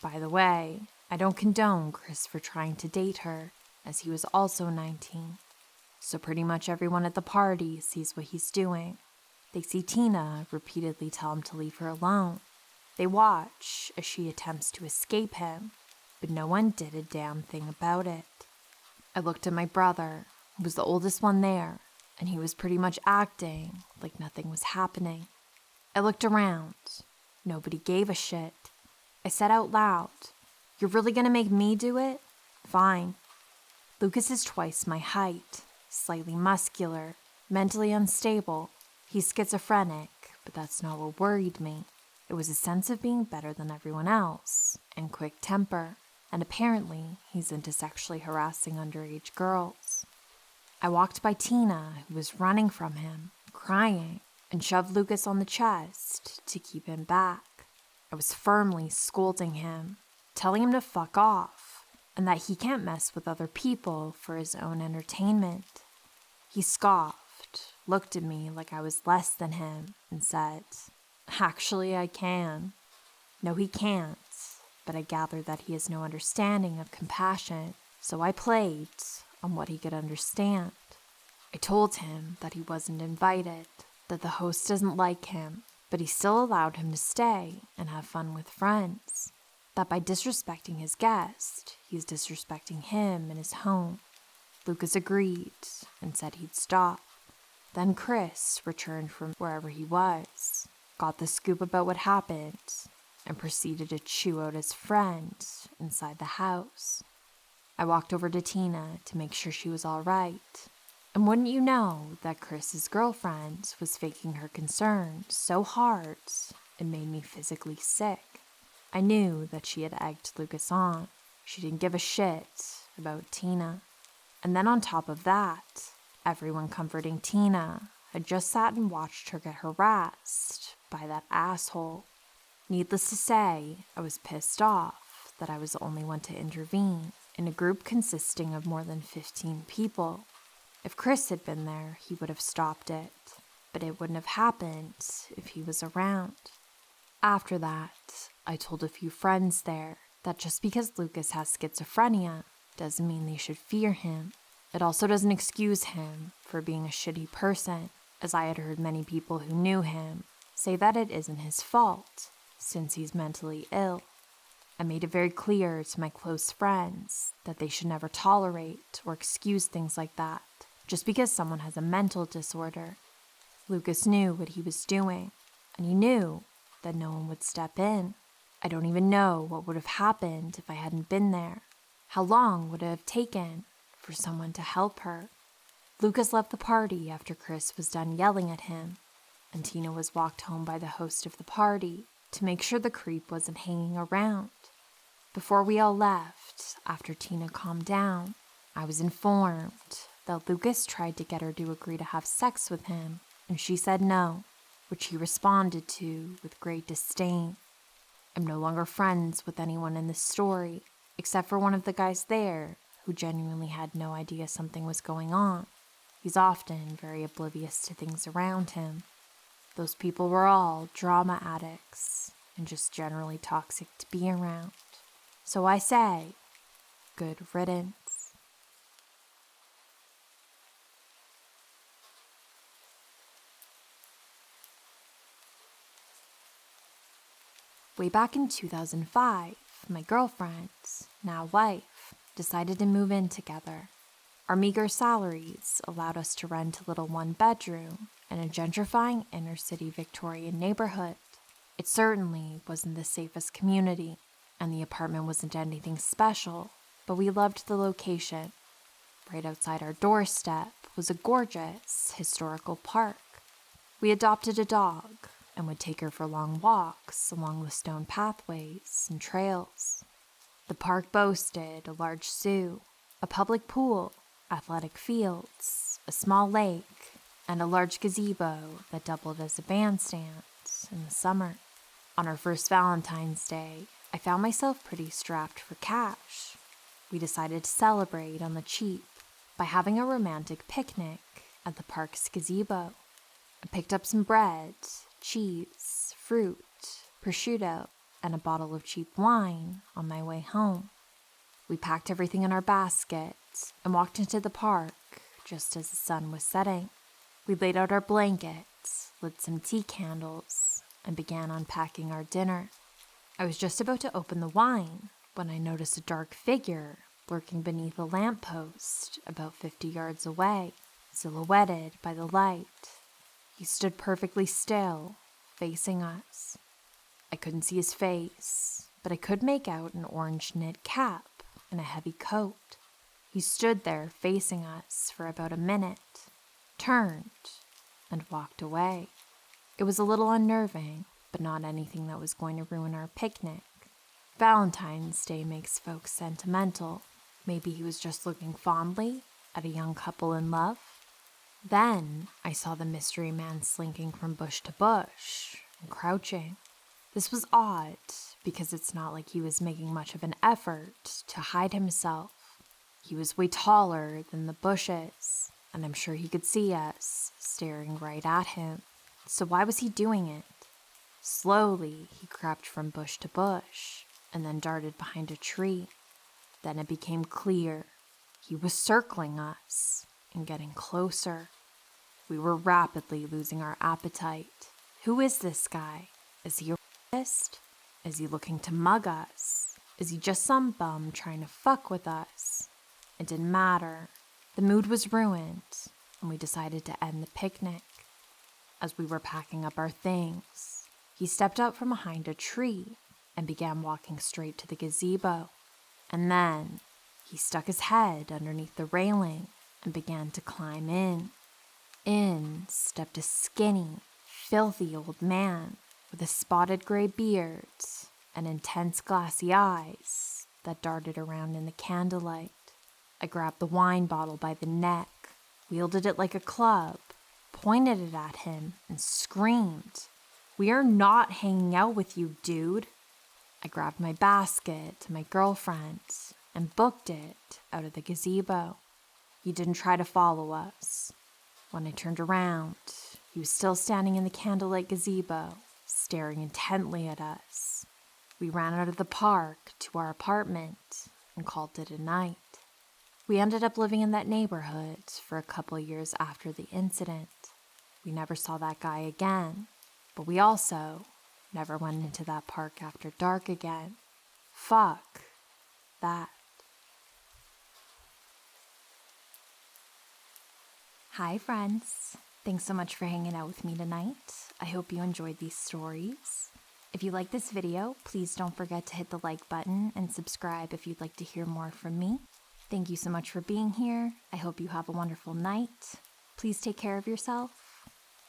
By the way, I don't condone Chris for trying to date her, as he was also 19. So pretty much everyone at the party sees what he's doing. They see Tina repeatedly tell him to leave her alone. They watch as she attempts to escape him, but no one did a damn thing about it. I looked at my brother, who was the oldest one there, and he was pretty much acting like nothing was happening. I looked around. Nobody gave a shit. I said out loud, "You're really gonna make me do it? Fine." Lucas is twice my height, slightly muscular, mentally unstable. He's schizophrenic, but that's not what worried me. It was a sense of being better than everyone else, and quick temper, and apparently he's into sexually harassing underage girls. I walked by Tina, who was running from him, crying, and shoved Lucas on the chest to keep him back. I was firmly scolding him, telling him to fuck off, and that he can't mess with other people for his own entertainment. He scoffed, looked at me like I was less than him, and said, "Actually, I can." No, he can't, but I gathered that he has no understanding of compassion, so I played on what he could understand. I told him that he wasn't invited, that the host doesn't like him, but he still allowed him to stay and have fun with friends, that by disrespecting his guest, he's disrespecting him and his home. Lucas agreed and said he'd stop. Then Chris returned from wherever he was, got the scoop about what happened, and proceeded to chew out his friend inside the house. I walked over to Tina to make sure she was all right, and wouldn't you know that Chris's girlfriend was faking her concern so hard it made me physically sick. I knew that she had egged Lucas on. She didn't give a shit about Tina. And then on top of that, everyone comforting Tina had just sat and watched her get harassed by that asshole. Needless to say, I was pissed off that I was the only one to intervene in a group consisting of more than 15 people. If Chris had been there, he would have stopped it, but it wouldn't have happened if he was around. After that, I told a few friends there that just because Lucas has schizophrenia doesn't mean they should fear him. It also doesn't excuse him for being a shitty person, as I had heard many people who knew him say that it isn't his fault, since he's mentally ill. I made it very clear to my close friends that they should never tolerate or excuse things like that, just because someone has a mental disorder. Lucas knew what he was doing, and he knew that no one would step in. I don't even know what would have happened if I hadn't been there. How long would it have taken for someone to help her? Lucas left the party after Chris was done yelling at him, and Tina was walked home by the host of the party to make sure the creep wasn't hanging around. Before we all left, after Tina calmed down, I was informed that Lucas tried to get her to agree to have sex with him, and she said no, which he responded to with great disdain. I'm no longer friends with anyone in this story, except for one of the guys there who genuinely had no idea something was going on. He's often very oblivious to things around him. Those people were all drama addicts and just generally toxic to be around. So I say, good riddance. Way back in 2005, my girlfriend, now wife, decided to move in together. Our meager salaries allowed us to rent a little one-bedroom in a gentrifying inner-city Victorian neighborhood. It certainly wasn't the safest community, and the apartment wasn't anything special, but we loved the location. Right outside our doorstep was a gorgeous historical park. We adopted a dog, and would take her for long walks along the stone pathways and trails. The park boasted a large zoo, a public pool, athletic fields, a small lake, and a large gazebo that doubled as a bandstand in the summer. On our first Valentine's Day, I found myself pretty strapped for cash. We decided to celebrate on the cheap by having a romantic picnic at the park's gazebo. I picked up some bread, cheese, fruit, prosciutto, and a bottle of cheap wine on my way home. We packed everything in our basket and walked into the park just as the sun was setting. We laid out our blankets, lit some tea candles, and began unpacking our dinner. I was just about to open the wine when I noticed a dark figure lurking beneath a lamppost about 50 yards away, silhouetted by the light. He stood perfectly still, facing us. I couldn't see his face, but I could make out an orange knit cap and a heavy coat. He stood there facing us for about a minute, turned, and walked away. It was a little unnerving, but not anything that was going to ruin our picnic. Valentine's Day makes folks sentimental. Maybe he was just looking fondly at a young couple in love. Then I saw the mystery man slinking from bush to bush and crouching. This was odd because it's not like he was making much of an effort to hide himself. He was way taller than the bushes, and I'm sure he could see us staring right at him. So why was he doing it? Slowly, he crept from bush to bush and then darted behind a tree. Then it became clear. He was circling us and getting closer. We were rapidly losing our appetite. Who is this guy? Is he a rapist? Is he looking to mug us? Is he just some bum trying to fuck with us? It didn't matter. The mood was ruined, and we decided to end the picnic. As we were packing up our things, he stepped out from behind a tree and began walking straight to the gazebo. And then he stuck his head underneath the railing and began to climb in. In stepped a skinny, filthy old man with a spotted gray beard and intense glassy eyes that darted around in the candlelight. I grabbed the wine bottle by the neck, wielded it like a club, pointed it at him, and screamed, "We are not hanging out with you, dude." I grabbed my basket and my girlfriend and booked it out of the gazebo. He didn't try to follow us. When I turned around, he was still standing in the candlelight gazebo, staring intently at us. We ran out of the park to our apartment and called it a night. We ended up living in that neighborhood for a couple years after the incident. We never saw that guy again, but we also never went into that park after dark again. Fuck that. Hi friends, thanks so much for hanging out with me tonight. I hope you enjoyed these stories. If you like this video, please don't forget to hit the like button and subscribe if you'd like to hear more from me. Thank you so much for being here. I hope you have a wonderful night. Please take care of yourself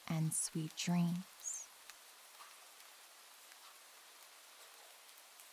and sweet dreams.